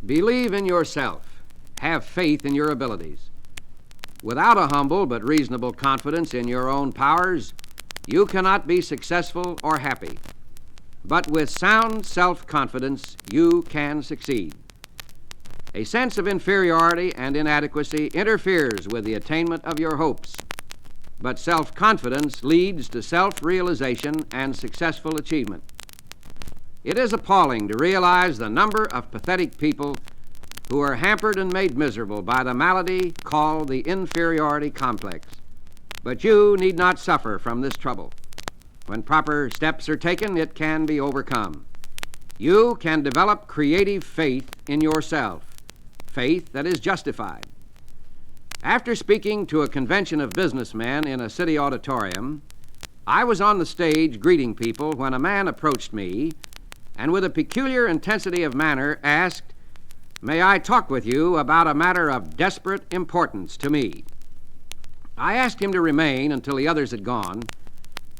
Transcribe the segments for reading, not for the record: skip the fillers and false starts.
Believe in yourself. Have faith in your abilities. Without a humble but reasonable confidence in your own powers, you cannot be successful or happy. But with sound self-confidence, you can succeed. A sense of inferiority and inadequacy interferes with the attainment of your hopes, but self-confidence leads to self-realization and successful achievement. It is appalling to realize the number of pathetic people who are hampered and made miserable by the malady called the inferiority complex. But you need not suffer from this trouble. When proper steps are taken, it can be overcome. You can develop creative faith in yourself, faith that is justified. After speaking to a convention of businessmen in a city auditorium, I was on the stage greeting people when a man approached me and with a peculiar intensity of manner asked, "May I talk with you about a matter of desperate importance to me?" I asked him to remain until the others had gone.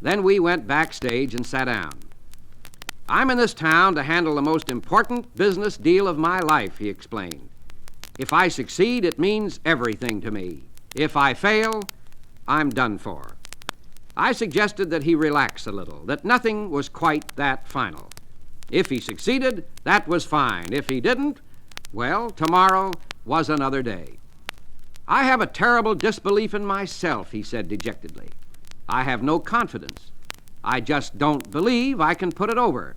Then we went backstage and sat down. "I'm in this town to handle the most important business deal of my life," he explained. "If I succeed, it means everything to me. If I fail, I'm done for." I suggested that he relax a little, that nothing was quite that final. If he succeeded, that was fine. If he didn't, well, tomorrow was another day. "I have a terrible disbelief in myself," he said dejectedly. "I have no confidence. I just don't believe I can put it over.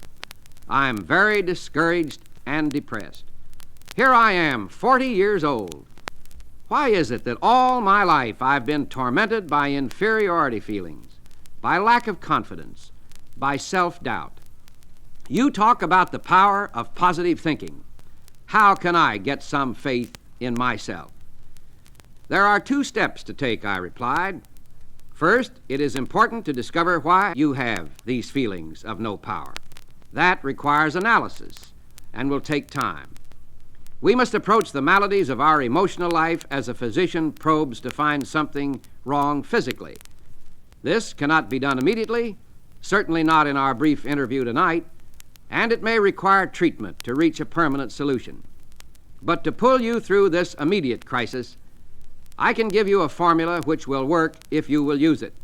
I'm very discouraged and depressed. Here I am, 40 years old. Why is it that all my life I've been tormented by inferiority feelings, by lack of confidence, by self-doubt? You talk about the power of positive thinking. How can I get some faith in myself?" "There are 2 steps to take," I replied. "First, it is important to discover why you have these feelings of no power. That requires analysis and will take time. We must approach the maladies of our emotional life as a physician probes to find something wrong physically. This cannot be done immediately, certainly not in our brief interview tonight, and it may require treatment to reach a permanent solution. But to pull you through this immediate crisis, I can give you a formula which will work if you will use it.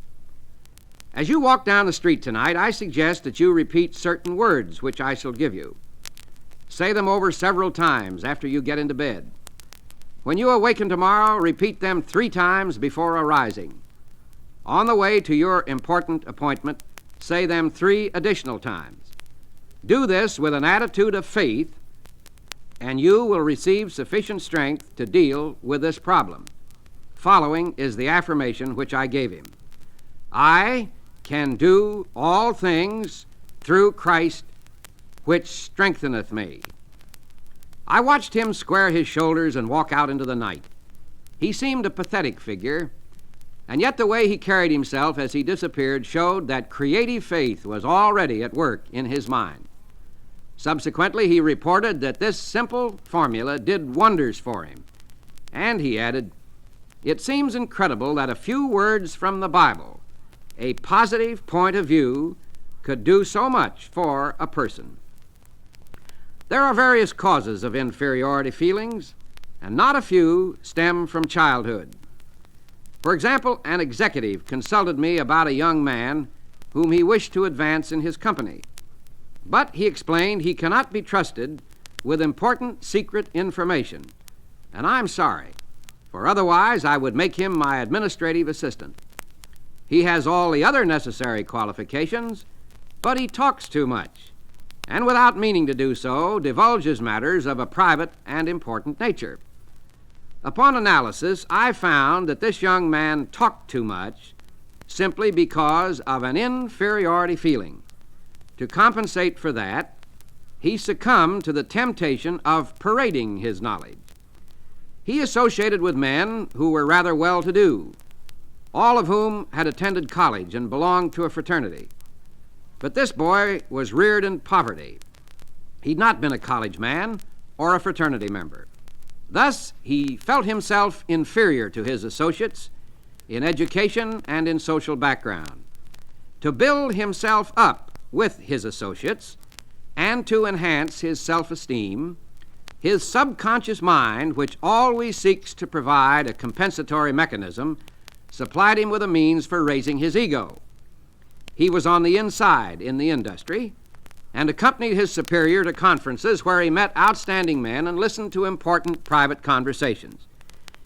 As you walk down the street tonight, I suggest that you repeat certain words which I shall give you. Say them over several times after you get into bed. When you awaken tomorrow, repeat them 3 times before arising. On the way to your important appointment, say them 3 additional times. Do this with an attitude of faith, and you will receive sufficient strength to deal with this problem. Following is the affirmation which I gave him. "I can do all things through Christ which strengtheneth me." I watched him square his shoulders and walk out into the night. He seemed a pathetic figure, and yet the way he carried himself as he disappeared showed that creative faith was already at work in his mind. Subsequently, he reported that this simple formula did wonders for him, and he added, "It seems incredible that a few words from the Bible, a positive point of view, could do so much for a person." There are various causes of inferiority feelings, and not a few stem from childhood. For example, an executive consulted me about a young man whom he wished to advance in his company. But he explained he cannot be trusted with important secret information, and I'm sorry, for otherwise I would make him my administrative assistant. He has all the other necessary qualifications, but he talks too much, and without meaning to do so, divulges matters of a private and important nature. Upon analysis, I found that this young man talked too much simply because of an inferiority feeling. To compensate for that, he succumbed to the temptation of parading his knowledge. He associated with men who were rather well-to-do, all of whom had attended college and belonged to a fraternity. But this boy was reared in poverty. He'd not been a college man or a fraternity member. Thus, he felt himself inferior to his associates in education and in social background. To build himself up with his associates and to enhance his self-esteem, His subconscious mind, which always seeks to provide a compensatory mechanism, supplied him with a means for raising his ego. He was on the inside in the industry and accompanied his superior to conferences where he met outstanding men and listened to important private conversations.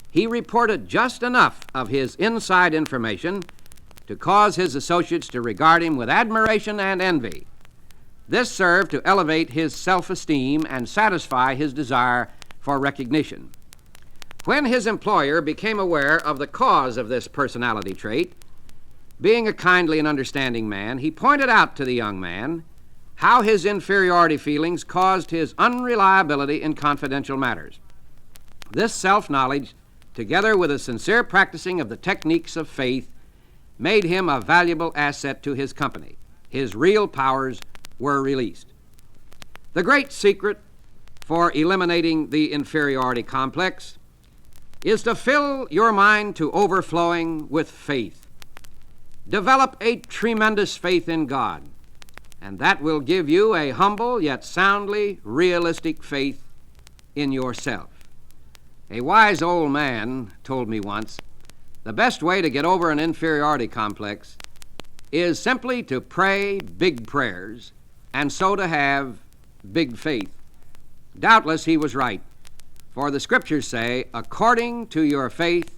He reported just enough of his inside information to cause his associates to regard him with admiration and envy. This served to elevate his self-esteem and satisfy his desire for recognition. When his employer became aware of the cause of this personality trait, being a kindly and understanding man, he pointed out to the young man how his inferiority feelings caused his unreliability in confidential matters. This self-knowledge, together with a sincere practicing of the techniques of faith, made him a valuable asset to his company. His real powers were released. The great secret for eliminating the inferiority complex is to fill your mind to overflowing with faith. Develop a tremendous faith in God, and that will give you a humble yet soundly realistic faith in yourself. A wise old man told me once, the best way to get over an inferiority complex is simply to pray big prayers and so to have big faith. Doubtless he was right, for the Scriptures say, according to your faith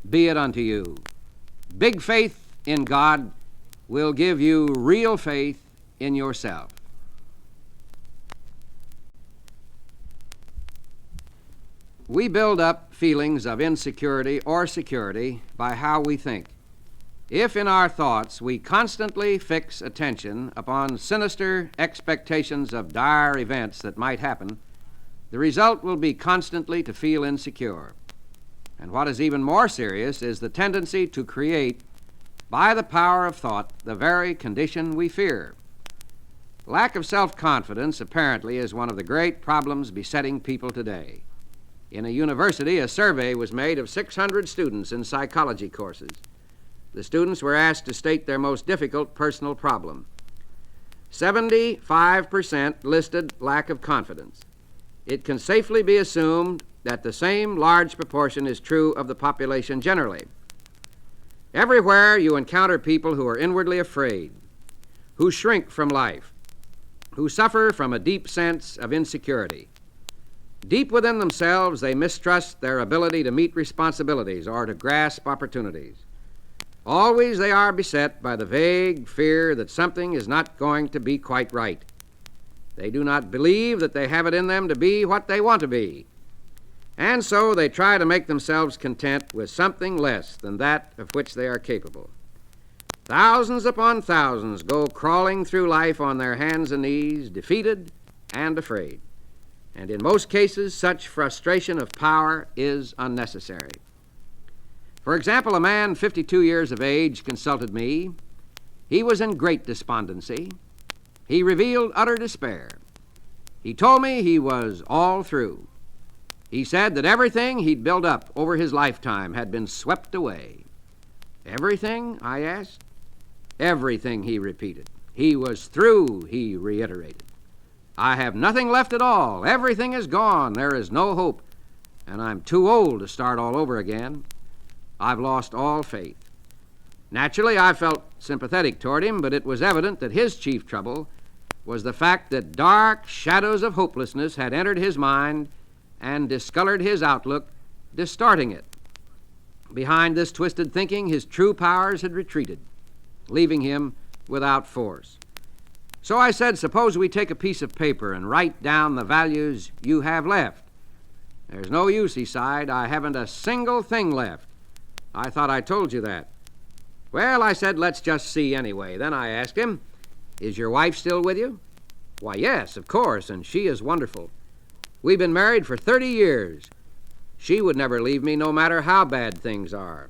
be it unto you. Big faith in God will give you real faith in yourself. We build up feelings of insecurity or security by how we think. If in our thoughts we constantly fix attention upon sinister expectations of dire events that might happen, the result will be constantly to feel insecure. And what is even more serious is the tendency to create, by the power of thought, the very condition we fear. Lack of self-confidence apparently is one of the great problems besetting people today. In a university, a survey was made of 600 students in psychology courses. The students were asked to state their most difficult personal problem. 75% listed lack of confidence. It can safely be assumed that the same large proportion is true of the population generally. Everywhere you encounter people who are inwardly afraid, who shrink from life, who suffer from a deep sense of insecurity. Deep within themselves, they mistrust their ability to meet responsibilities or to grasp opportunities. Always they are beset by the vague fear that something is not going to be quite right. They do not believe that they have it in them to be what they want to be. And so they try to make themselves content with something less than that of which they are capable. Thousands upon thousands go crawling through life on their hands and knees, defeated and afraid. And in most cases, such frustration of power is unnecessary. For example, a man 52 years of age consulted me. He was in great despondency. He revealed utter despair. He told me he was all through. He said that everything he'd built up over his lifetime had been swept away. Everything? I asked. Everything, he repeated. He was through, he reiterated. I have nothing left at all. Everything is gone. There is no hope. And I'm too old to start all over again. I've lost all faith. Naturally, I felt sympathetic toward him, but it was evident that his chief trouble was the fact that dark shadows of hopelessness had entered his mind and discolored his outlook, distorting it. Behind this twisted thinking, his true powers had retreated, leaving him without force. So I said, suppose we take a piece of paper and write down the values you have left. There's no use, he sighed. I haven't a single thing left. I thought I told you that. Well, I said, let's just see anyway. Then I asked him, is your wife still with you? Why, yes, of course, and she is wonderful. We've been married for 30 years. She would never leave me no matter how bad things are.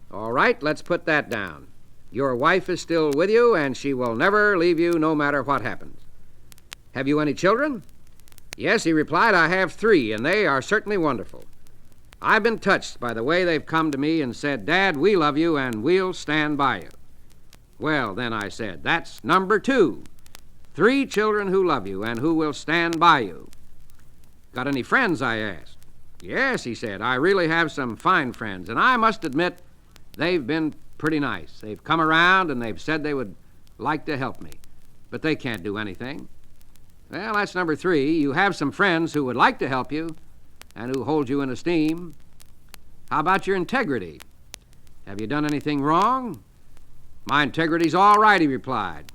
All right, let's put that down. Your wife is still with you, and she will never leave you no matter what happens. Have you any children? Yes, he replied, I have 3, and they are certainly wonderful. I've been touched by the way they've come to me and said, Dad, we love you, and we'll stand by you. Well, then I said, that's number 2. 3 children who love you and who will stand by you. Got any friends, I asked. Yes, he said, I really have some fine friends, and I must admit they've been pretty nice. They've come around and they've said they would like to help me, but they can't do anything. Well, that's number 3. You have some friends who would like to help you and who hold you in esteem. How about your integrity? Have you done anything wrong? My integrity's all right, he replied.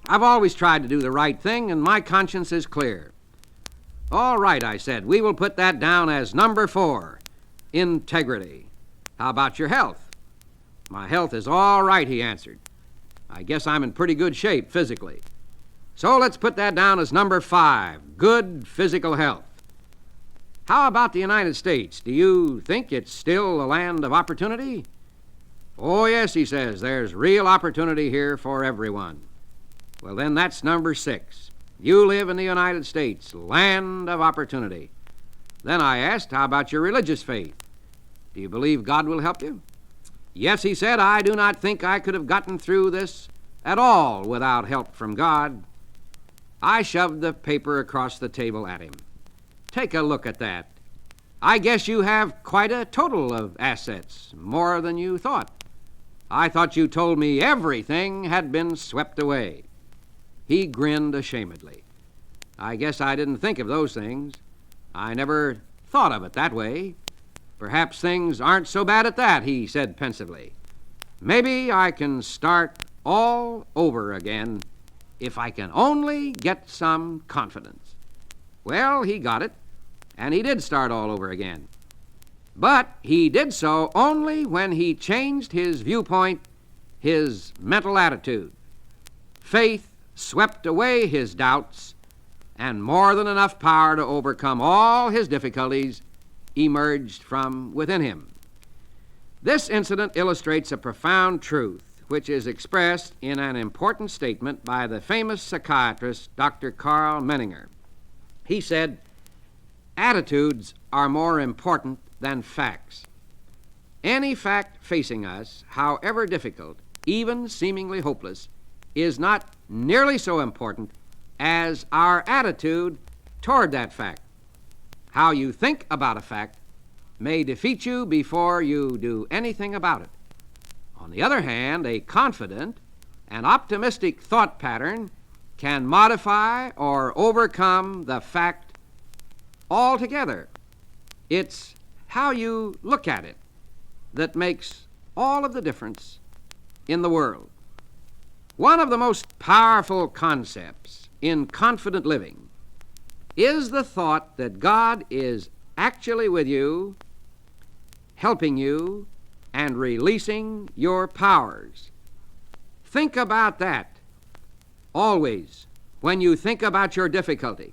I've always tried to do the right thing, and my conscience is clear. All right, I said, we will put that down as number 4, integrity. How about your health? My health is all right, he answered. I guess I'm in pretty good shape physically. So let's put that down as number 5, good physical health. How about the United States? Do you think it's still a land of opportunity? Oh, yes, he says, there's real opportunity here for everyone. Well, then that's number 6. You live in the United States, land of opportunity. Then I asked, how about your religious faith? Do you believe God will help you? Yes, he said, I do not think I could have gotten through this at all without help from God. I shoved the paper across the table at him. Take a look at that. I guess you have quite a total of assets, more than you thought. I thought you told me everything had been swept away. He grinned ashamedly. I guess I didn't think of those things. I never thought of it that way. Perhaps things aren't so bad at that, he said pensively. Maybe I can start all over again if I can only get some confidence. Well, he got it, and he did start all over again. But he did so only when he changed his viewpoint, his mental attitude. Faith swept away his doubts, and more than enough power to overcome all his difficulties emerged from within him. This incident illustrates a profound truth, which is expressed in an important statement by the famous psychiatrist Dr. Karl Menninger. He said, attitudes are more important than facts. Any fact facing us, however difficult, even seemingly hopeless, is not nearly so important as our attitude toward that fact. How you think about a fact may defeat you before you do anything about it. On the other hand, a confident and optimistic thought pattern can modify or overcome the fact altogether. It's how you look at it that makes all of the difference in the world. One of the most powerful concepts in confident living is the thought that God is actually with you, helping you, and releasing your powers. Think about that always when you think about your difficulty.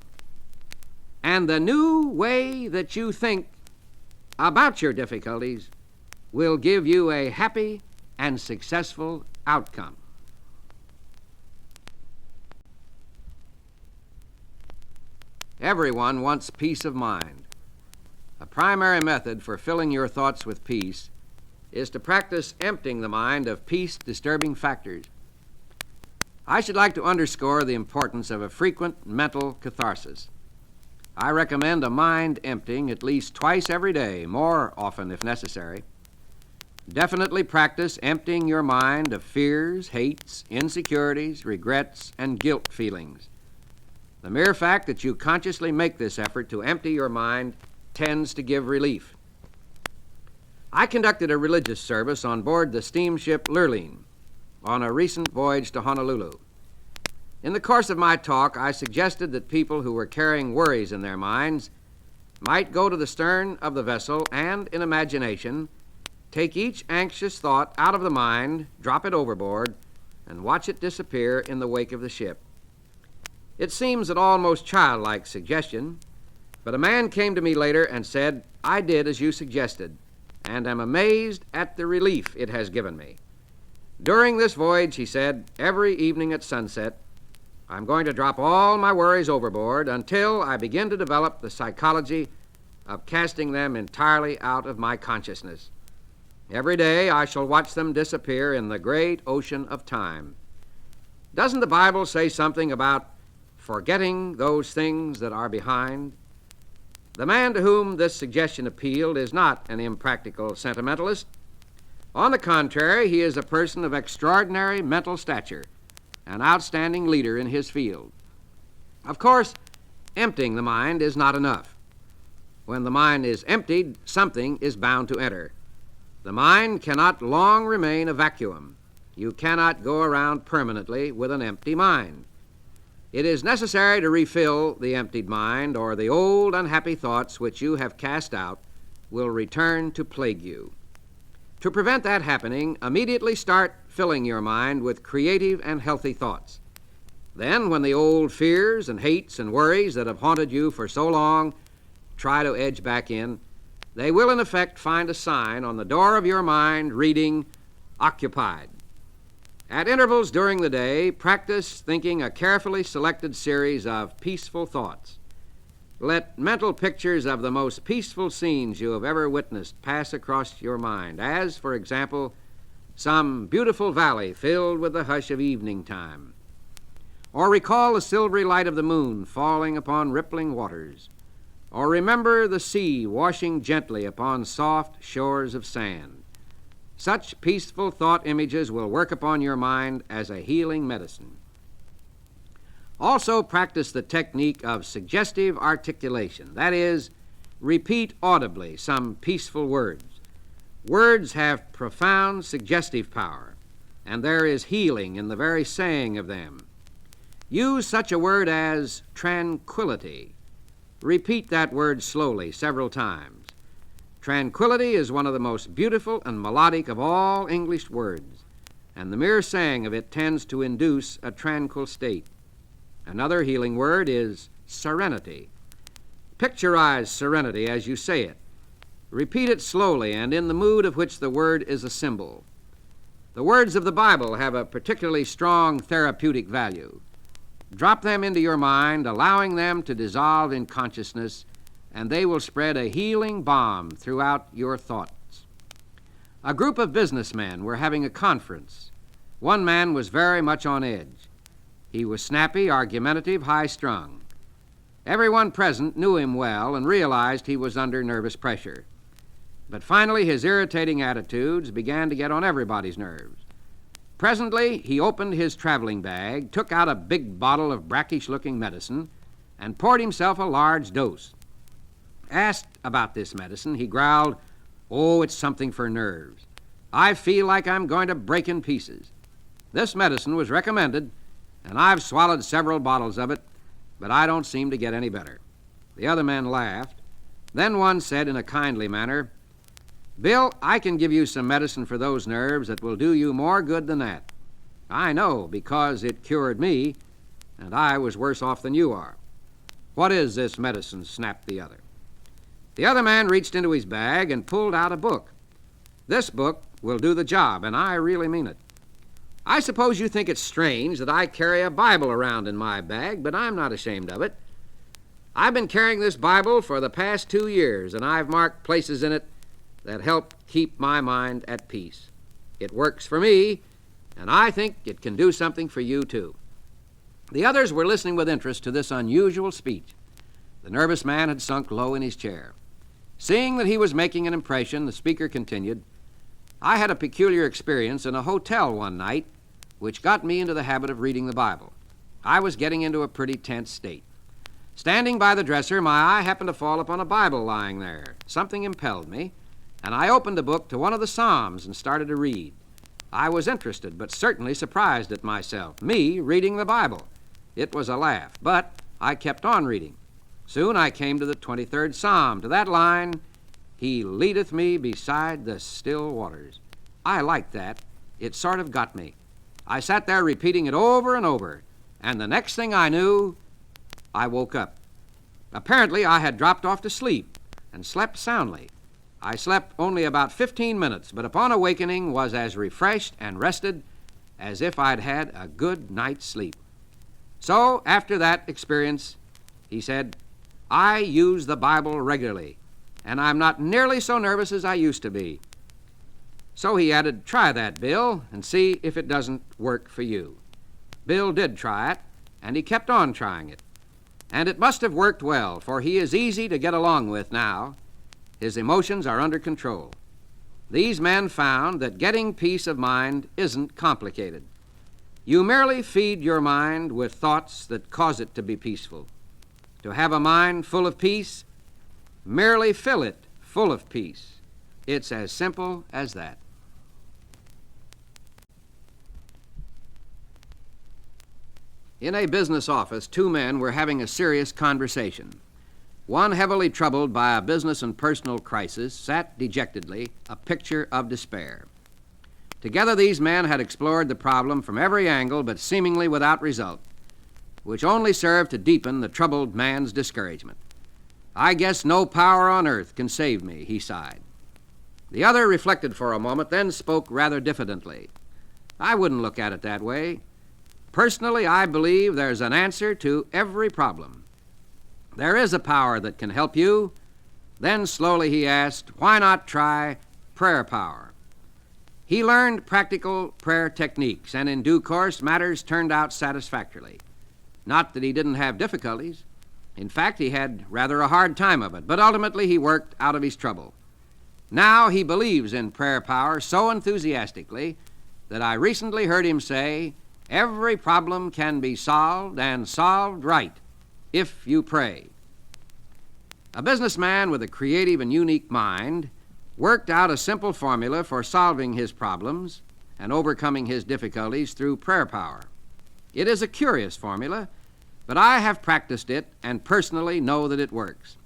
And the new way that you think about your difficulties will give you a happy and successful outcome. Everyone wants peace of mind. A primary method for filling your thoughts with peace is to practice emptying the mind of peace-disturbing factors. I should like to underscore the importance of a frequent mental catharsis. I recommend a mind emptying at least twice every day, more often if necessary. Definitely practice emptying your mind of fears, hates, insecurities, regrets, and guilt feelings. The mere fact that you consciously make this effort to empty your mind tends to give relief. I conducted a religious service on board the steamship Lurleen on a recent voyage to Honolulu. In the course of my talk, I suggested that people who were carrying worries in their minds might go to the stern of the vessel and, in imagination, take each anxious thought out of the mind, drop it overboard, and watch it disappear in the wake of the ship. It seems an almost childlike suggestion, but a man came to me later and said, I did as you suggested, and am amazed at the relief it has given me. During this voyage, he said, every evening at sunset, I'm going to drop all my worries overboard until I begin to develop the psychology of casting them entirely out of my consciousness. Every day I shall watch them disappear in the great ocean of time. Doesn't the Bible say something about forgetting those things that are behind The man to whom this suggestion appealed is not an impractical sentimentalist. On the contrary, he is a person of extraordinary mental stature, an outstanding leader in his field. Of course, emptying the mind is not enough. When the mind is emptied, something is bound to enter. The mind cannot long remain a vacuum. You cannot go around permanently with an empty mind. It is necessary to refill the emptied mind, or the old unhappy thoughts which you have cast out will return to plague you. To prevent that happening, immediately start filling your mind with creative and healthy thoughts. Then, when the old fears and hates and worries that have haunted you for so long try to edge back in, they will in effect find a sign on the door of your mind reading, "Occupied." At intervals during the day, practice thinking a carefully selected series of peaceful thoughts. Let mental pictures of the most peaceful scenes you have ever witnessed pass across your mind, as, for example, some beautiful valley filled with the hush of evening time. Or recall the silvery light of the moon falling upon rippling waters. Or remember the sea washing gently upon soft shores of sand. Such peaceful thought images will work upon your mind as a healing medicine. Also practice the technique of suggestive articulation. That is, repeat audibly some peaceful words. Words have profound suggestive power, and there is healing in the very saying of them. Use such a word as tranquility. Repeat that word slowly several times. Tranquility is one of the most beautiful and melodic of all English words, and the mere saying of it tends to induce a tranquil state. Another healing word is serenity. Picturize serenity as you say it. Repeat it slowly and in the mood of which the word is a symbol. The words of the Bible have a particularly strong therapeutic value. Drop them into your mind, allowing them to dissolve in consciousness, and they will spread a healing balm throughout your thoughts. A group of businessmen were having a conference. One man was very much on edge. He was snappy, argumentative, high-strung. Everyone present knew him well and realized he was under nervous pressure. But finally, his irritating attitudes began to get on everybody's nerves. Presently, he opened his traveling bag, took out a big bottle of brackish-looking medicine, and poured himself a large dose. Asked about this medicine, he growled, "Oh, it's something for nerves. I feel like I'm going to break in pieces." This medicine was recommended, and I've swallowed several bottles of it, but I don't seem to get any better. The other men laughed. Then one said in a kindly manner, "Bill, I can give you some medicine for those nerves that will do you more good than that. I know, because it cured me, and I was worse off than you are." "What is this medicine?" snapped the other. The other man reached into his bag and pulled out a book. "This book will do the job, and I really mean it. I suppose you think it's strange that I carry a Bible around in my bag, but I'm not ashamed of it. I've been carrying this Bible for the past 2 years, and I've marked places in it that help keep my mind at peace. It works for me, and I think it can do something for you, too." The others were listening with interest to this unusual speech. The nervous man had sunk low in his chair. Seeing that he was making an impression, the speaker continued, "I had a peculiar experience in a hotel one night which got me into the habit of reading the Bible. I was getting into a pretty tense state. Standing by the dresser, my eye happened to fall upon a Bible lying there. Something impelled me, and I opened the book to one of the Psalms and started to read. I was interested, but certainly surprised at myself. Me reading the Bible. It was a laugh, but I kept on reading. Soon I came to the 23rd Psalm, to that line, 'He leadeth me beside the still waters.' I liked that. It sort of got me. I sat there repeating it over and over, and the next thing I knew, I woke up. Apparently, I had dropped off to sleep and slept soundly. I slept only about 15 minutes, but upon awakening was as refreshed and rested as if I'd had a good night's sleep." So, after that experience, he said, "I use the Bible regularly, and I'm not nearly so nervous as I used to be." So he added, "Try that, Bill, and see if it doesn't work for you." Bill did try it, and he kept on trying it. And it must have worked well, for he is easy to get along with now. His emotions are under control. These men found that getting peace of mind isn't complicated. You merely feed your mind with thoughts that cause it to be peaceful. To have a mind full of peace, merely fill it full of peace. It's as simple as that. In a business office, two men were having a serious conversation. One, heavily troubled by a business and personal crisis, sat dejectedly, a picture of despair. Together these men had explored the problem from every angle, but seemingly without result, which only served to deepen the troubled man's discouragement. "I guess no power on earth can save me," he sighed. The other reflected for a moment, then spoke rather diffidently. "I wouldn't look at it that way. Personally, I believe there's an answer to every problem. There is a power that can help you." Then slowly he asked, "Why not try prayer power?" He learned practical prayer techniques, and in due course matters turned out satisfactorily. Not that he didn't have difficulties. In fact, he had rather a hard time of it, but ultimately he worked out of his trouble. Now he believes in prayer power so enthusiastically that I recently heard him say, "Every problem can be solved, and solved right, if you pray." A businessman with a creative and unique mind worked out a simple formula for solving his problems and overcoming his difficulties through prayer power. It is a curious formula, but I have practiced it and personally know that it works.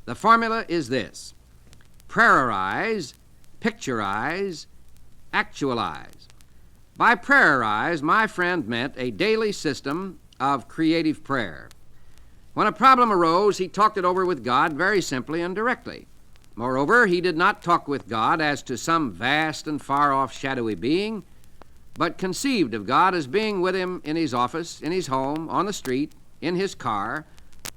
The formula is this: prayerize, picturize, actualize. By prayerize, my friend meant a daily system of creative prayer. When a problem arose, he talked it over with God very simply and directly. Moreover, he did not talk with God as to some vast and far-off shadowy being, but conceived of God as being with him in his office, in his home, on the street, in his car,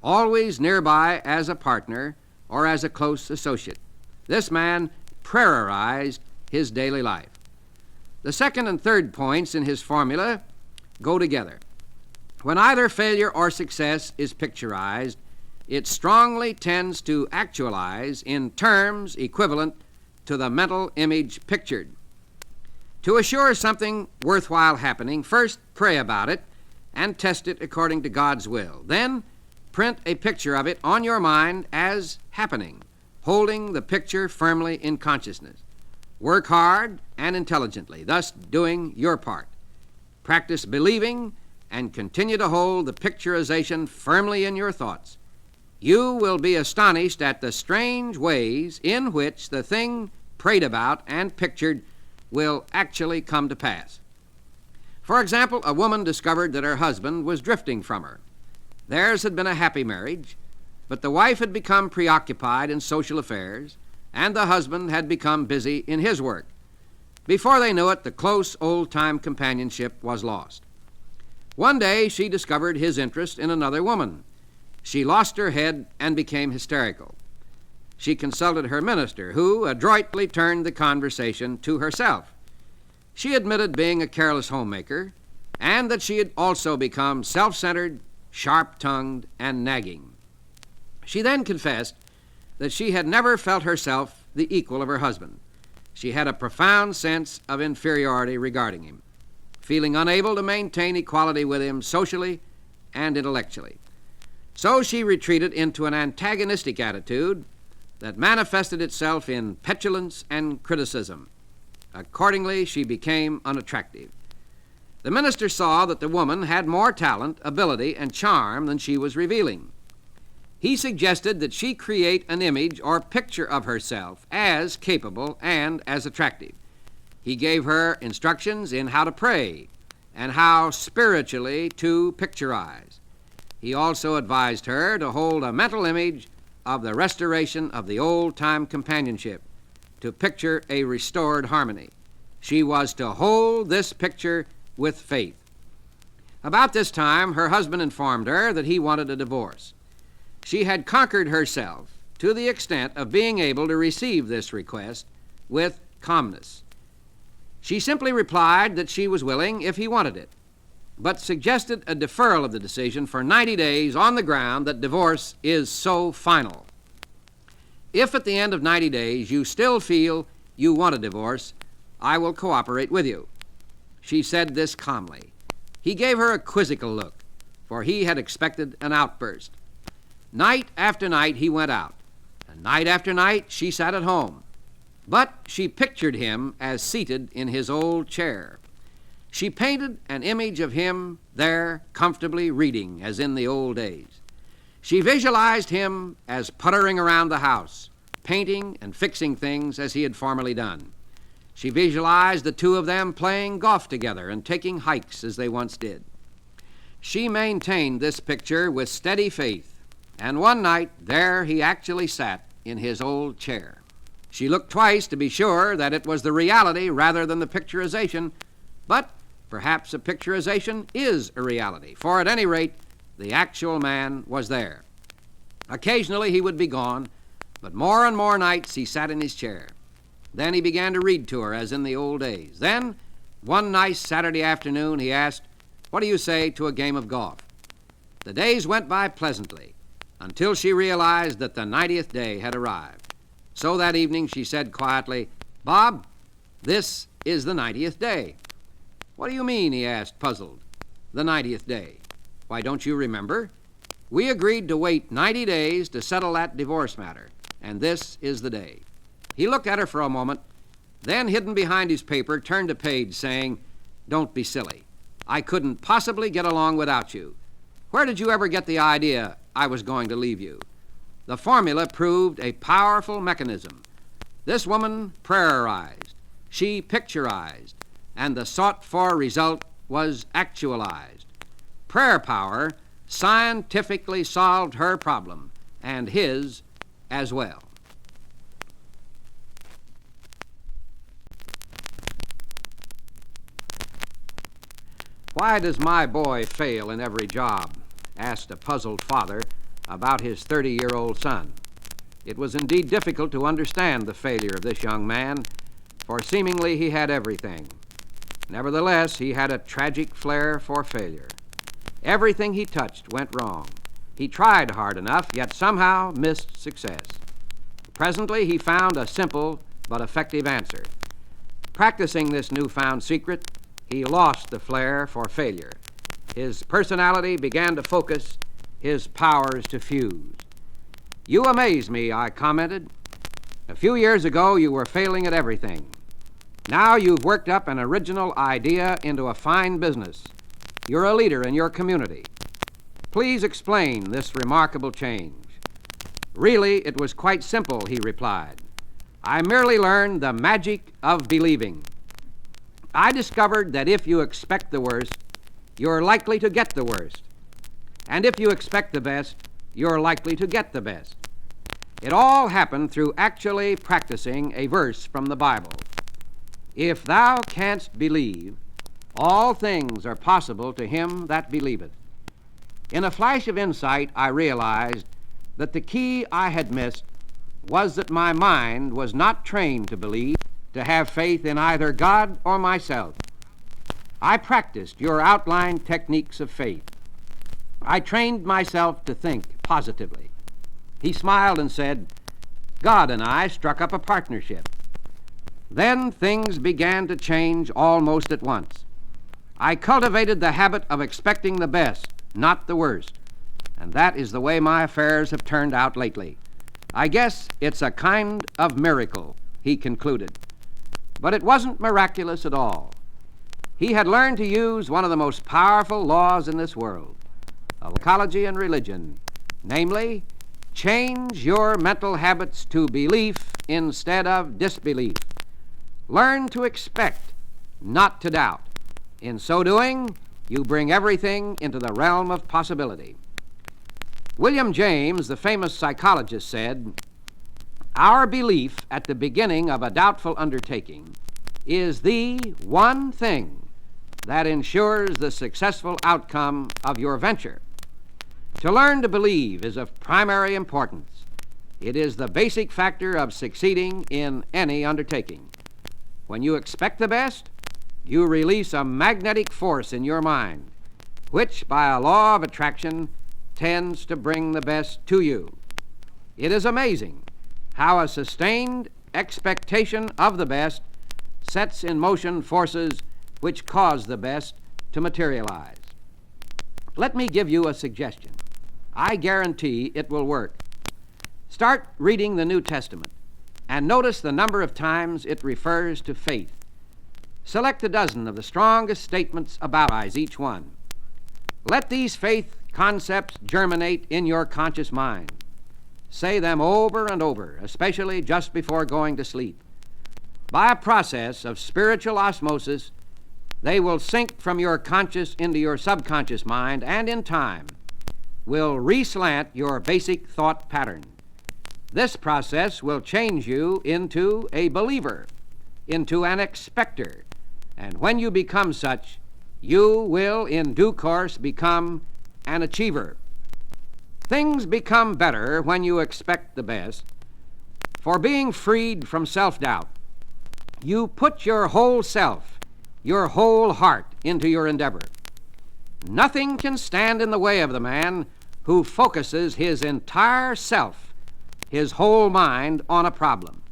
always nearby as a partner or as a close associate. This man prayerized his daily life. The second and third points in his formula go together. When either failure or success is picturized, it strongly tends to actualize in terms equivalent to the mental image pictured. To assure something worthwhile happening, first pray about it and test it according to God's will. Then print a picture of it on your mind as happening, holding the picture firmly in consciousness. Work hard and intelligently, thus doing your part. Practice believing and continue to hold the picturization firmly in your thoughts. You will be astonished at the strange ways in which the thing prayed about and pictured will actually come to pass. For example, a woman discovered that her husband was drifting from her. Theirs had been a happy marriage, but the wife had become preoccupied in social affairs, and the husband had become busy in his work. Before they knew it, the close old-time companionship was lost. One day, she discovered his interest in another woman. She lost her head and became hysterical. She consulted her minister, who adroitly turned the conversation to herself. She admitted being a careless homemaker and that she had also become self-centered, sharp-tongued, and nagging. She then confessed that she had never felt herself the equal of her husband. She had a profound sense of inferiority regarding him, feeling unable to maintain equality with him socially and intellectually. So she retreated into an antagonistic attitude that manifested itself in petulance and criticism. Accordingly, she became unattractive. The minister saw that the woman had more talent, ability, and charm than she was revealing. He suggested that she create an image or picture of herself as capable and as attractive. He gave her instructions in how to pray and how spiritually to picturize. He also advised her to hold a mental image of the restoration of the old-time companionship, to picture a restored harmony. She was to hold this picture with faith. About this time, her husband informed her that he wanted a divorce. She had conquered herself to the extent of being able to receive this request with calmness. She simply replied that she was willing if he wanted it. but suggested a deferral of the decision for 90 days on the ground that divorce is so final. If at the end of 90 days you still feel you want a divorce, I will cooperate with you. She said this calmly. He gave her a quizzical look, for he had expected an outburst. Night after night he went out, and night after night she sat at home. But she pictured him as seated in his old chair. She painted an image of him there comfortably reading as in the old days. She visualized him as puttering around the house, painting and fixing things as he had formerly done. She visualized the two of them playing golf together and taking hikes as they once did. She maintained this picture with steady faith, and one night there he actually sat in his old chair. She looked twice to be sure that it was the reality rather than the picturization, but perhaps a picturization is a reality, for at any rate, the actual man was there. Occasionally he would be gone, but more and more nights he sat in his chair. Then he began to read to her as in the old days. Then, one nice Saturday afternoon, he asked, "What do you say to a game of golf?" The days went by pleasantly until she realized that the 90th day had arrived. So that evening she said quietly, "Bob, this is the 90th day." "What do you mean?" he asked, puzzled. "The 90th day. Why, don't you remember? We agreed to wait 90 days to settle that divorce matter, and this is the day." He looked at her for a moment, then, hidden behind his paper, turned a page, saying, "Don't be silly. I couldn't possibly get along without you. Where did you ever get the idea I was going to leave you?" The formula proved a powerful mechanism. This woman prayerized, she picturized, and the sought-for result was actualized. Prayer power scientifically solved her problem, and his as well. "Why does my boy fail in every job?" asked a puzzled father about his 30-year-old son. It was indeed difficult to understand the failure of this young man, for seemingly he had everything. Nevertheless, he had a tragic flair for failure. Everything he touched went wrong. He tried hard enough, yet somehow missed success. Presently, he found a simple but effective answer. Practicing this newfound secret, he lost the flair for failure. His personality began to focus, his powers to fuse. "You amaze me," I commented. "A few years ago, you were failing at everything. Now you've worked up an original idea into a fine business. You're a leader in your community. Please explain this remarkable change." "Really, it was quite simple," he replied. "I merely learned the magic of believing. I discovered that if you expect the worst, you're likely to get the worst. And if you expect the best, you're likely to get the best. It all happened through actually practicing a verse from the Bible. If thou canst believe, all things are possible to him that believeth." In a flash of insight, I realized that the key I had missed was that my mind was not trained to believe, to have faith in either God or myself. I practiced your outlined techniques of faith. I trained myself to think positively. He smiled and said, "God and I struck up a partnership." Then things began to change almost at once. I cultivated the habit of expecting the best, not the worst, and that is the way my affairs have turned out lately. I guess it's a kind of miracle, he concluded. But it wasn't miraculous at all. He had learned to use one of the most powerful laws in this world, of psychology and religion, namely, change your mental habits to belief instead of disbelief. Learn to expect, not to doubt. In so doing, you bring everything into the realm of possibility. William James, the famous psychologist, said, "Our belief at the beginning of a doubtful undertaking is the one thing that ensures the successful outcome of your venture." To learn to believe is of primary importance. It is the basic factor of succeeding in any undertaking. When you expect the best, you release a magnetic force in your mind, which by a law of attraction tends to bring the best to you. It is amazing how a sustained expectation of the best sets in motion forces which cause the best to materialize. Let me give you a suggestion. I guarantee it will work. Start reading the New Testament and notice the number of times it refers to faith. Select a dozen of the strongest statements about each one. Let these faith concepts germinate in your conscious mind. Say them over and over, especially just before going to sleep. By a process of spiritual osmosis, they will sink from your conscious into your subconscious mind, and in time will reslant your basic thought pattern. This process will change you into a believer, into an expector, and when you become such, you will in due course become an achiever. Things become better when you expect the best, for being freed from self-doubt, you put your whole self, your whole heart into your endeavor. Nothing can stand in the way of the man who focuses his entire self, his whole mind, on a problem.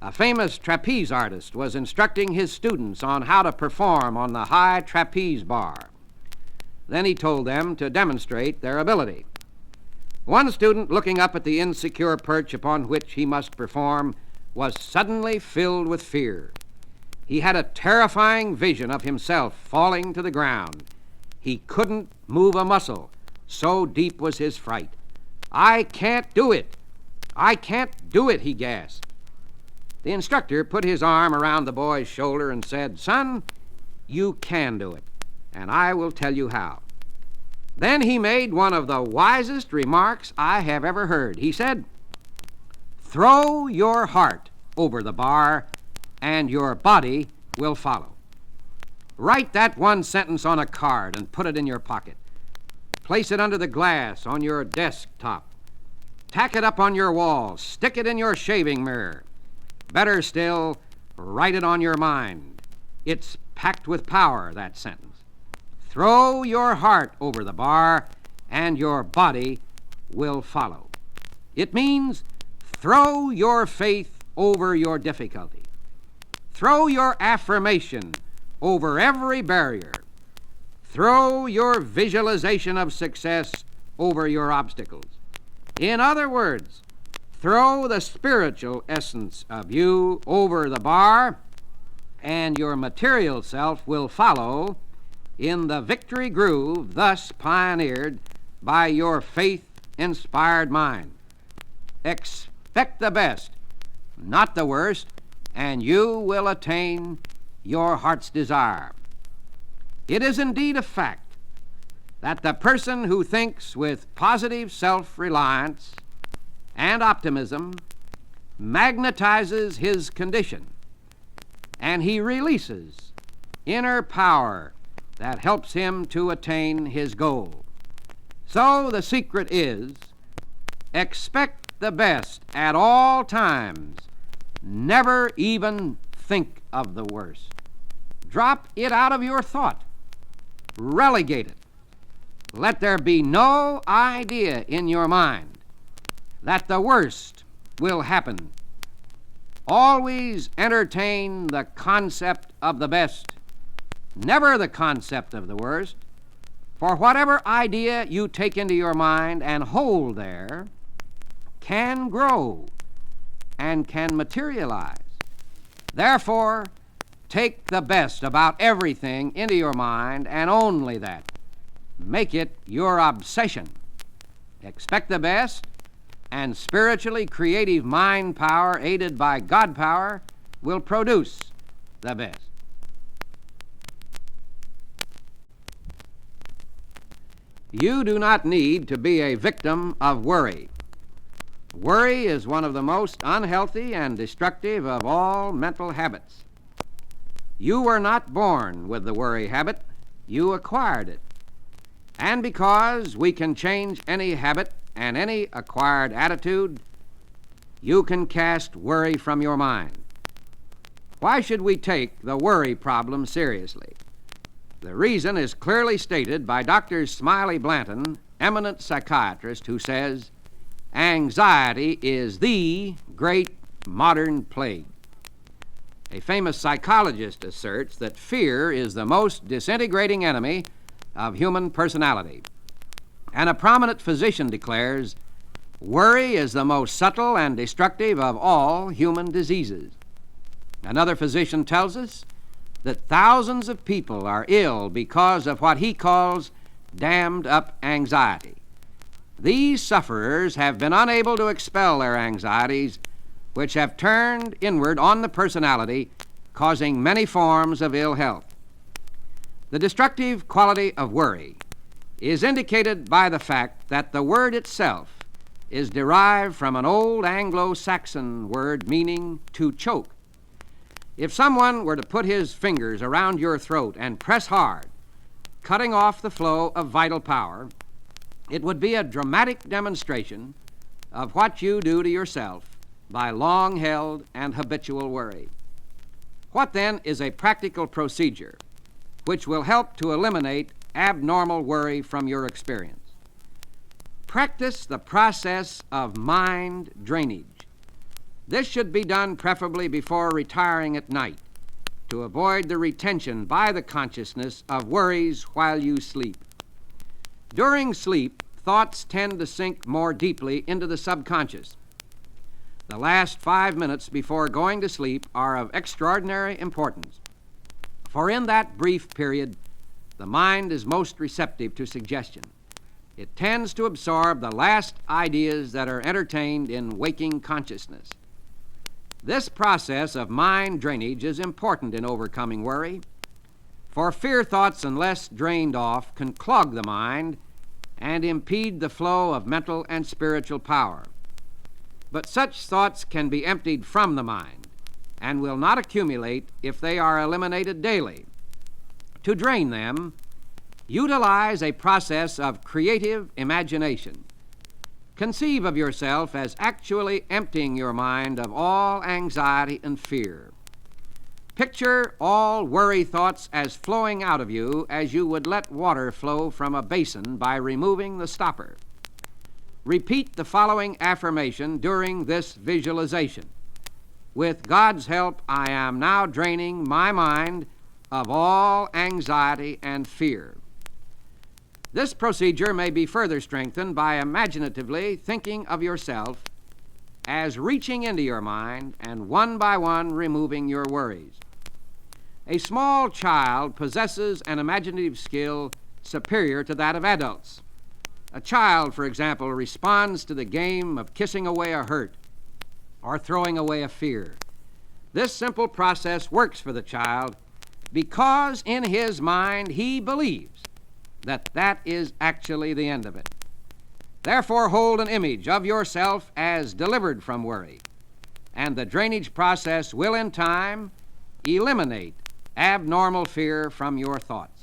A famous trapeze artist was instructing his students on how to perform on the high trapeze bar. Then he told them to demonstrate their ability. One student, looking up at the insecure perch upon which he must perform, was suddenly filled with fear. He had a terrifying vision of himself falling to the ground. He couldn't move a muscle, so deep was his fright. "I can't do it! I can't do it!" he gasped. The instructor put his arm around the boy's shoulder and said, "Son, you can do it, and I will tell you how." Then he made one of the wisest remarks I have ever heard. He said, "Throw your heart over the bar, and your body will follow." Write that one sentence on a card and put it in your pocket. Place it under the glass on your desktop. Tack it up on your wall. Stick it in your shaving mirror. Better still, write it on your mind. It's packed with power, that sentence. Throw your heart over the bar, and your body will follow. It means throw your faith over your difficulty. Throw your affirmation over every barrier. Throw your visualization of success over your obstacles. In other words, throw the spiritual essence of you over the bar, and your material self will follow in the victory groove thus pioneered by your faith-inspired mind. Expect the best, not the worst, and you will attain your heart's desire. It is indeed a fact that the person who thinks with positive self-reliance and optimism magnetizes his condition, and he releases inner power that helps him to attain his goal. So the secret is, expect the best at all times. Never even think of the worst. Drop it out of your thought. Relegate it. Let there be no idea in your mind that the worst will happen. Always entertain the concept of the best, never the concept of the worst, for whatever idea you take into your mind and hold there can grow and can materialize. Therefore, take the best about everything into your mind, and only that. Make it your obsession. Expect the best, and spiritually creative mind power aided by God power will produce the best. You do not need to be a victim of worry. Worry is one of the most unhealthy and destructive of all mental habits. You were not born with the worry habit, you acquired it. And because we can change any habit and any acquired attitude, you can cast worry from your mind. Why should we take the worry problem seriously? The reason is clearly stated by Dr. Smiley Blanton, eminent psychiatrist, who says, "Anxiety is the great modern plague." A famous psychologist asserts that fear is the most disintegrating enemy of human personality. And a prominent physician declares, "Worry is the most subtle and destructive of all human diseases." Another physician tells us that thousands of people are ill because of what he calls dammed up anxiety. These sufferers have been unable to expel their anxieties, which have turned inward on the personality, causing many forms of ill health. The destructive quality of worry is indicated by the fact that the word itself is derived from an old Anglo-Saxon word meaning to choke. If someone were to put his fingers around your throat and press hard, cutting off the flow of vital power, it would be a dramatic demonstration of what you do to yourself by long-held and habitual worry. What then is a practical procedure which will help to eliminate abnormal worry from your experience? Practice the process of mind drainage. This should be done preferably before retiring at night to avoid the retention by the consciousness of worries while you sleep. During sleep, thoughts tend to sink more deeply into the subconscious. The last 5 minutes before going to sleep are of extraordinary importance, for in that brief period, the mind is most receptive to suggestion. It tends to absorb the last ideas that are entertained in waking consciousness. This process of mind drainage is important in overcoming worry, for fear thoughts, unless drained off, can clog the mind and impede the flow of mental and spiritual power. But such thoughts can be emptied from the mind and will not accumulate if they are eliminated daily. To drain them, utilize a process of creative imagination. Conceive of yourself as actually emptying your mind of all anxiety and fear. Picture all worry thoughts as flowing out of you as you would let water flow from a basin by removing the stopper. Repeat the following affirmation during this visualization. With God's help, I am now draining my mind of all anxiety and fear. This procedure may be further strengthened by imaginatively thinking of yourself as reaching into your mind and one by one removing your worries. A small child possesses an imaginative skill superior to that of adults. A child, for example, responds to the game of kissing away a hurt or throwing away a fear. This simple process works for the child because in his mind he believes that that is actually the end of it. Therefore, hold an image of yourself as delivered from worry, and the drainage process will in time eliminate abnormal fear from your thoughts.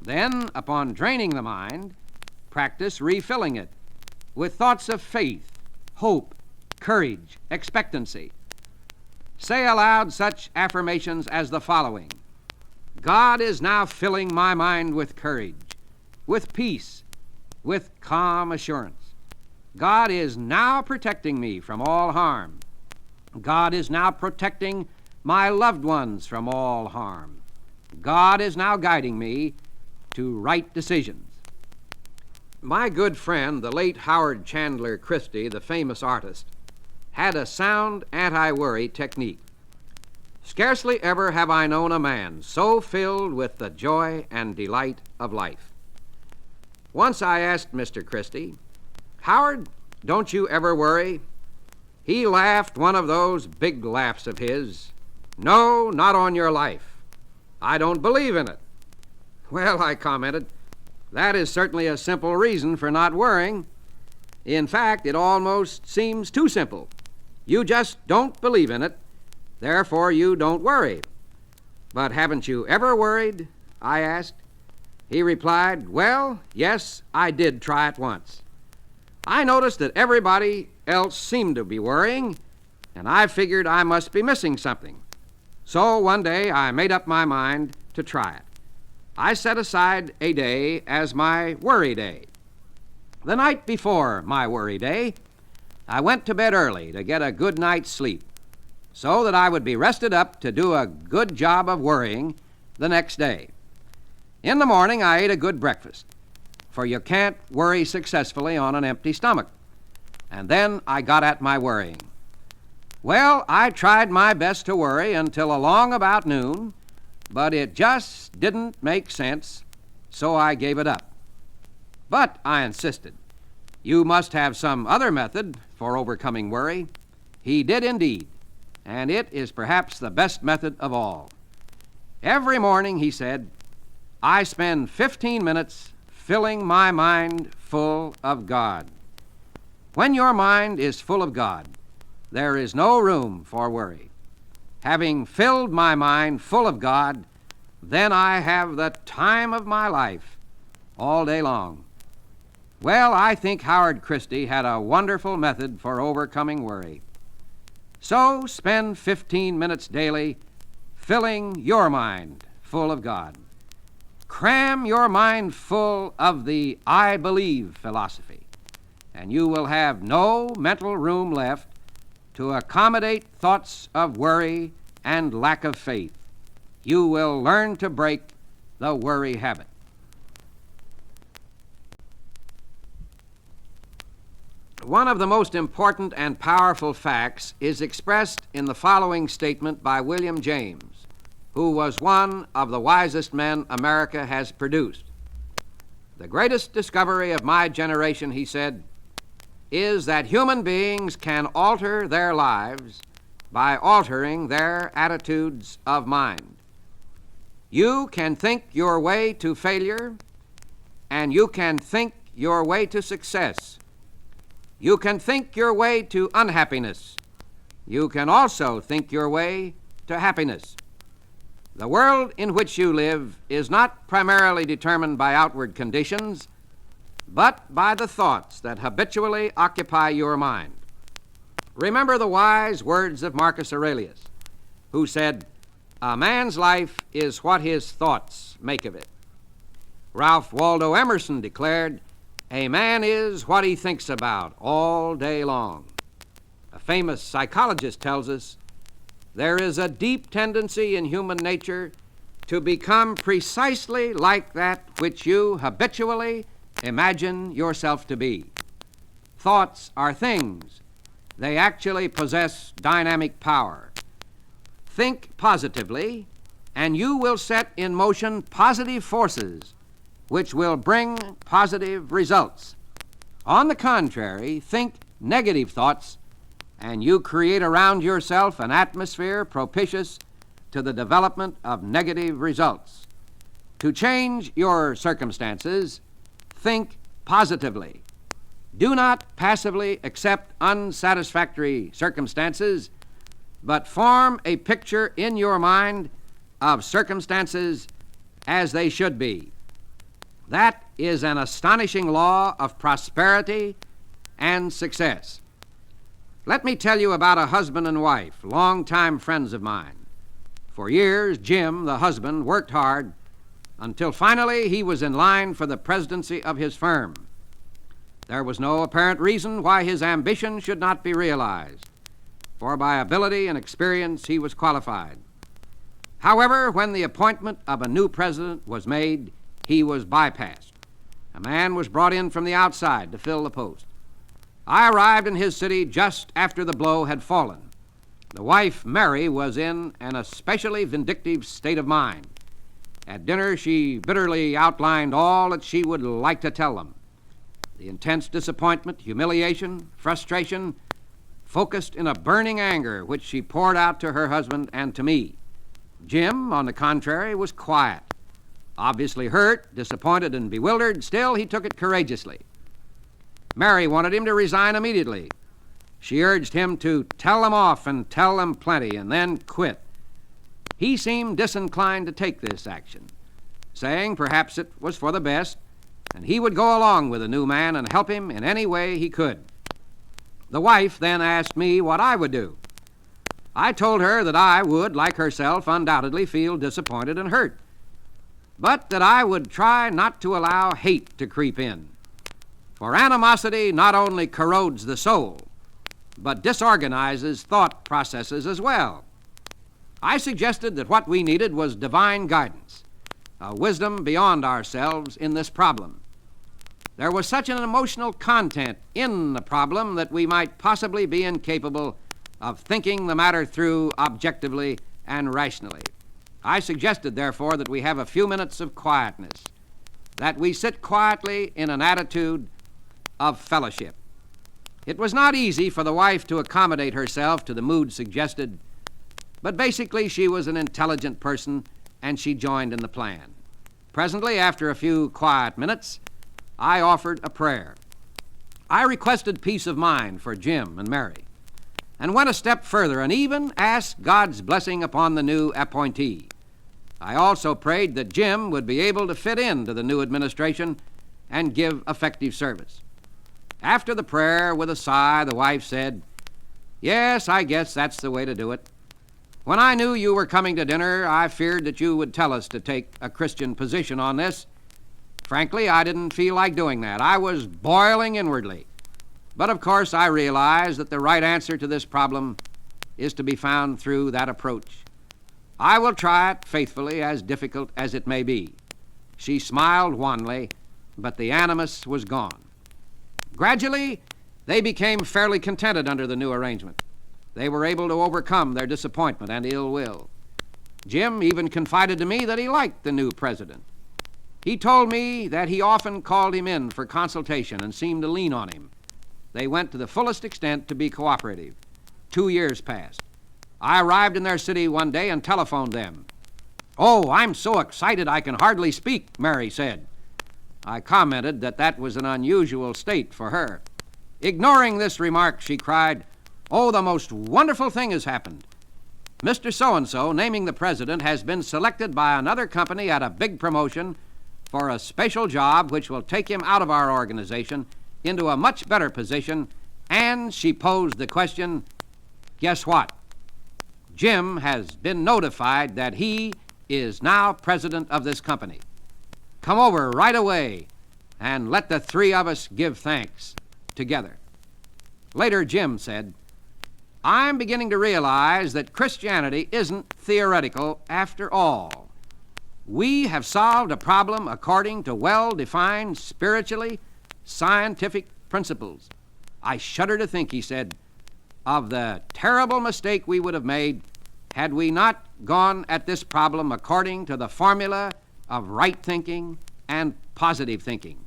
Then, upon draining the mind, practice refilling it with thoughts of faith, hope, courage, expectancy. Say aloud such affirmations as the following: God is now filling my mind with courage, with peace, with calm assurance. God is now protecting me from all harm. God is now protecting my loved ones from all harm. God is now guiding me to right decisions. My good friend, the late Howard Chandler Christie, the famous artist, had a sound anti-worry technique. Scarcely ever have I known a man so filled with the joy and delight of life. Once I asked Mr. Christie, "Howard, don't you ever worry?" He laughed one of those big laughs of his. "No, not on your life. I don't believe in it." "Well," I commented, "that is certainly a simple reason for not worrying. In fact, it almost seems too simple. You just don't believe in it, therefore you don't worry." "But haven't you ever worried?" I asked. He replied, "Well, yes, I did try it once. I noticed that everybody else seemed to be worrying, and I figured I must be missing something. So one day I made up my mind to try it. I set aside a day as my worry day. The night before my worry day, I went to bed early to get a good night's sleep so that I would be rested up to do a good job of worrying the next day. In the morning, I ate a good breakfast, for you can't worry successfully on an empty stomach. And then I got at my worrying. Well, I tried my best to worry until along about noon, but it just didn't make sense, so I gave it up. But I insisted. You must have some other method for overcoming worry. He did indeed, and it is perhaps the best method of all. Every morning, he said, I spend 15 minutes filling my mind full of God. When your mind is full of God, there is no room for worry. Having filled my mind full of God, then I have the time of my life all day long. Well, I think Howard Christie had a wonderful method for overcoming worry. So spend 15 minutes daily filling your mind full of God. Cram your mind full of the I believe philosophy, and you will have no mental room left to accommodate thoughts of worry and lack of faith. You will learn to break the worry habit. One of the most important and powerful facts is expressed in the following statement by William James, who was one of the wisest men America has produced. The greatest discovery of my generation, he said, is that human beings can alter their lives by altering their attitudes of mind. You can think your way to failure, and you can think your way to success. You can think your way to unhappiness. You can also think your way to happiness. The world in which you live is not primarily determined by outward conditions, but by the thoughts that habitually occupy your mind. Remember the wise words of Marcus Aurelius, who said, "A man's life is what his thoughts make of it." Ralph Waldo Emerson declared, "A man is what he thinks about all day long." A famous psychologist tells us, "There is a deep tendency in human nature to become precisely like that which you habitually imagine yourself to be." Thoughts are things. They actually possess dynamic power. Think positively, and you will set in motion positive forces which will bring positive results. On the contrary, think negative thoughts, and you create around yourself an atmosphere propitious to the development of negative results. To change your circumstances, think positively. Do not passively accept unsatisfactory circumstances, but form a picture in your mind of circumstances as they should be. That is an astonishing law of prosperity and success. Let me tell you about a husband and wife, longtime friends of mine. For years, Jim, the husband, worked hard until finally he was in line for the presidency of his firm. There was no apparent reason why his ambition should not be realized, for by ability and experience he was qualified. However, when the appointment of a new president was made, he was bypassed. A man was brought in from the outside to fill the post. I arrived in his city just after the blow had fallen. The wife, Mary, was in an especially vindictive state of mind. At dinner, she bitterly outlined all that she would like to tell them. The intense disappointment, humiliation, frustration focused in a burning anger which she poured out to her husband and to me. Jim, on the contrary, was quiet. Obviously hurt, disappointed, and bewildered, still he took it courageously. Mary wanted him to resign immediately. She urged him to tell them off and tell them plenty and then quit. He seemed disinclined to take this action, saying perhaps it was for the best, and he would go along with the new man and help him in any way he could. The wife then asked me what I would do. I told her that I would, like herself, undoubtedly feel disappointed and hurt. but that I would try not to allow hate to creep in. For animosity not only corrodes the soul, but disorganizes thought processes as well. I suggested that what we needed was divine guidance, a wisdom beyond ourselves in this problem. There was such an emotional content in the problem that we might possibly be incapable of thinking the matter through objectively and rationally. I suggested, therefore, that we have a few minutes of quietness, that we sit quietly in an attitude of fellowship. It was not easy for the wife to accommodate herself to the mood suggested, but basically she was an intelligent person and she joined in the plan. Presently, after a few quiet minutes, I offered a prayer. I requested peace of mind for Jim and Mary, and went a step further and even asked God's blessing upon the new appointee. I also prayed that Jim would be able to fit into the new administration and give effective service. After the prayer, with a sigh, the wife said, "Yes, I guess that's the way to do it. When I knew you were coming to dinner, I feared that you would tell us to take a Christian position on this. Frankly, I didn't feel like doing that. I was boiling inwardly. But of course, I realized that the right answer to this problem is to be found through that approach. I will try it faithfully, as difficult as it may be." She smiled wanly, but the animus was gone. Gradually, they became fairly contented under the new arrangement. They were able to overcome their disappointment and ill will. Jim even confided to me that he liked the new president. He told me that he often called him in for consultation and seemed to lean on him. They went to the fullest extent to be cooperative. 2 years passed. I arrived in their city one day and telephoned them. "Oh, I'm so excited I can hardly speak," Mary said. I commented that that was an unusual state for her. Ignoring this remark, she cried, "Oh, the most wonderful thing has happened. Mr. So-and-so, naming the president, has been selected by another company at a big promotion for a special job which will take him out of our organization into a much better position," and she posed the question, "Guess what? Jim has been notified that he is now president of this company. Come over right away and let the three of us give thanks together." Later, Jim said, "I'm beginning to realize that Christianity isn't theoretical after all. We have solved a problem according to well-defined, spiritually scientific principles. I shudder to think," he said, "of the terrible mistake we would have made had we not gone at this problem according to the formula of right thinking and positive thinking.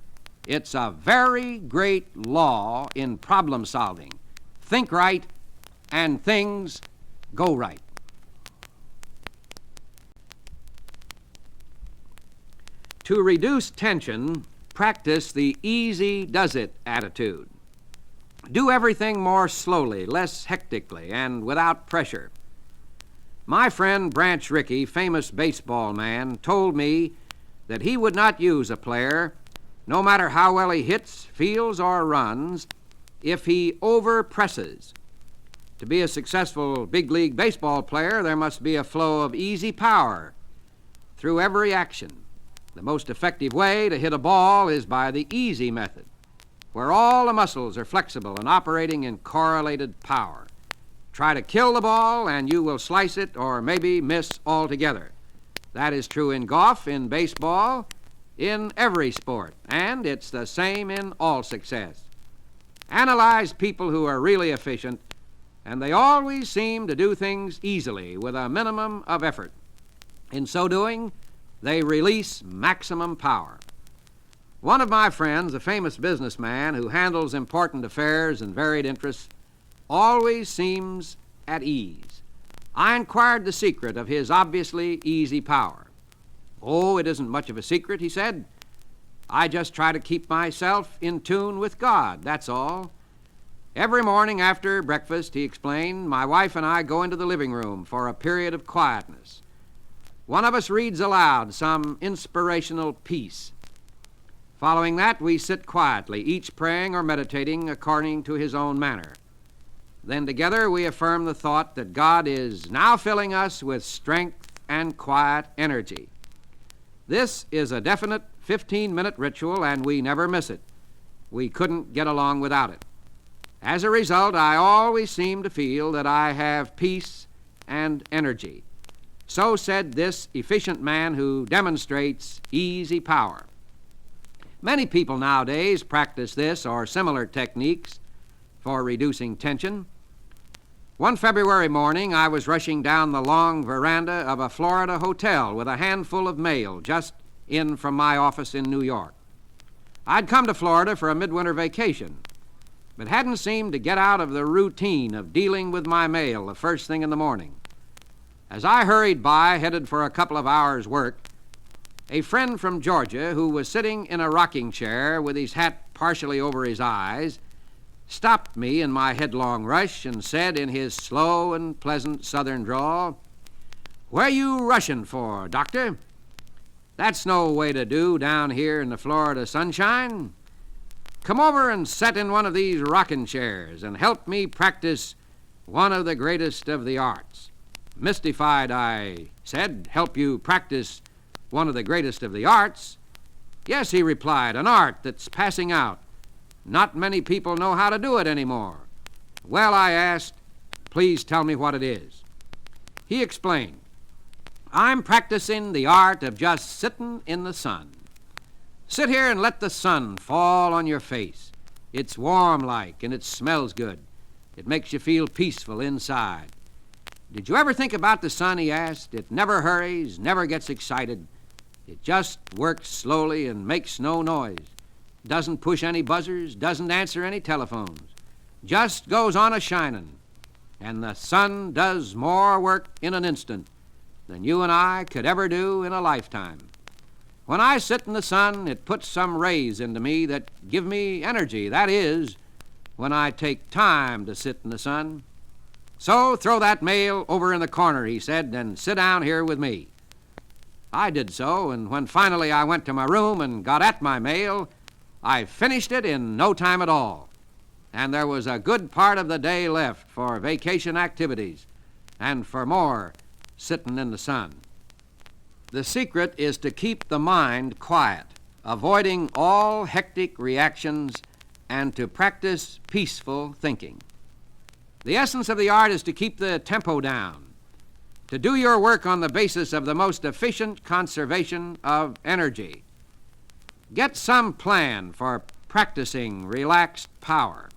It's a very great law in problem solving. Think right and things go right." To reduce tension, practice the easy-does-it attitude. Do everything more slowly, less hectically, and without pressure. My friend Branch Rickey, famous baseball man, told me that he would not use a player, no matter how well he hits, fields, or runs, if he over-presses. To be a successful big league baseball player, there must be a flow of easy power through every action. The most effective way to hit a ball is by the easy method, where all the muscles are flexible and operating in correlated power. Try to kill the ball and you will slice it or maybe miss altogether. That is true in golf, in baseball, in every sport, and it's the same in all success. Analyze people who are really efficient, and they always seem to do things easily with a minimum of effort. In so doing, they release maximum power. One of my friends, a famous businessman who handles important affairs and varied interests, always seems at ease. I inquired the secret of his obviously easy power. "Oh, it isn't much of a secret," he said. "I just try to keep myself in tune with God, that's all. Every morning after breakfast," he explained, "my wife and I go into the living room for a period of quietness. One of us reads aloud some inspirational piece. Following that, we sit quietly, each praying or meditating according to his own manner. Then together we affirm the thought that God is now filling us with strength and quiet energy. This is a definite 15-minute ritual, and we never miss it. We couldn't get along without it. As a result, I always seem to feel that I have peace and energy. So said this efficient man who demonstrates easy power. Many people nowadays practice this or similar techniques for reducing tension. One February morning, I was rushing down the long veranda of a Florida hotel with a handful of mail just in from my office in New York. I'd come to Florida for a midwinter vacation, but hadn't seemed to get out of the routine of dealing with my mail the first thing in the morning. As I hurried by, headed for a couple of hours' work, a friend from Georgia who was sitting in a rocking chair with his hat partially over his eyes stopped me in my headlong rush and said in his slow and pleasant southern drawl, "Where you rushing for, Doctor? That's no way to do down here in the Florida sunshine. Come over and sit in one of these rocking chairs and help me practice one of the greatest of the arts." Mystified, I said, "Help you practice one of the greatest of the arts?" "Yes," he replied, "an art that's passing out. Not many people know how to do it anymore." "Well," I asked, "please tell me what it is." He explained, "I'm practicing the art of just sitting in the sun. Sit here and let the sun fall on your face. It's warm like, and it smells good. It makes you feel peaceful inside. Did you ever think about the sun?" he asked. "It never hurries, never gets excited. It just works slowly and makes no noise. Doesn't push any buzzers, doesn't answer any telephones. Just goes on a-shining. And the sun does more work in an instant than you and I could ever do in a lifetime. When I sit in the sun, it puts some rays into me that give me energy. That is, when I take time to sit in the sun. So throw that mail over in the corner," he said, "and sit down here with me." I did so, and when finally I went to my room and got at my mail, I finished it in no time at all. And there was a good part of the day left for vacation activities and for more sitting in the sun. The secret is to keep the mind quiet, avoiding all hectic reactions, and to practice peaceful thinking. The essence of the art is to keep the tempo down, to do your work on the basis of the most efficient conservation of energy. Get some plan for practicing relaxed power.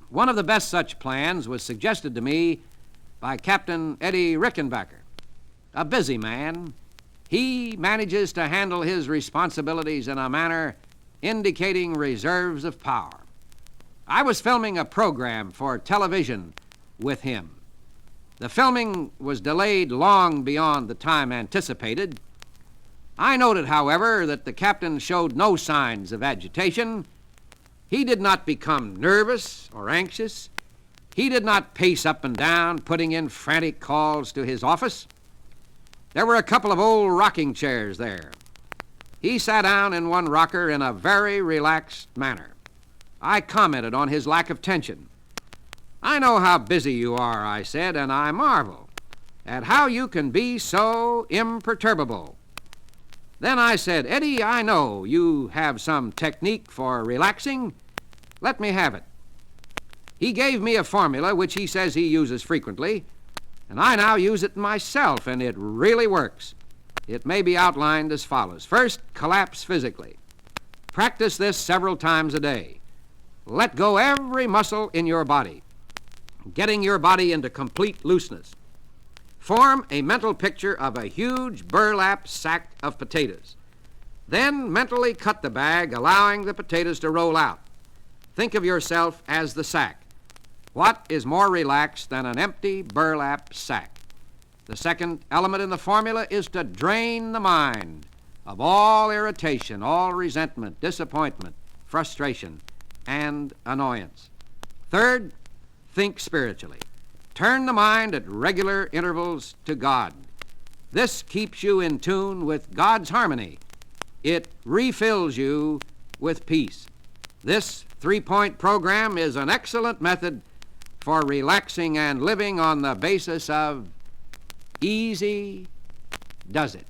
One of the best such plans was suggested to me by Captain Eddie Rickenbacker. A busy man, he manages to handle his responsibilities in a manner indicating reserves of power. I was filming a program for television with him. The filming was delayed long beyond the time anticipated. I noted, however, that the captain showed no signs of agitation. He did not become nervous or anxious. He did not pace up and down, putting in frantic calls to his office. There were a couple of old rocking chairs there. He sat down in one rocker in a very relaxed manner. I commented on his lack of tension. "I know how busy you are," I said, "and I marvel at how you can be so imperturbable." Then I said, "Eddie, I know you have some technique for relaxing. Let me have it." He gave me a formula which he says he uses frequently, and I now use it myself, and it really works. It may be outlined as follows. First, collapse physically. Practice this several times a day. Let go every muscle in your body, getting your body into complete looseness. Form a mental picture of a huge burlap sack of potatoes. Then mentally cut the bag, allowing the potatoes to roll out. Think of yourself as the sack. What is more relaxed than an empty burlap sack? The second element in the formula is to drain the mind of all irritation, all resentment, disappointment, frustration, and annoyance. Third, think spiritually. Turn the mind at regular intervals to God. This keeps you in tune with God's harmony. It refills you with peace. This three-point program is an excellent method for relaxing and living on the basis of easy does it.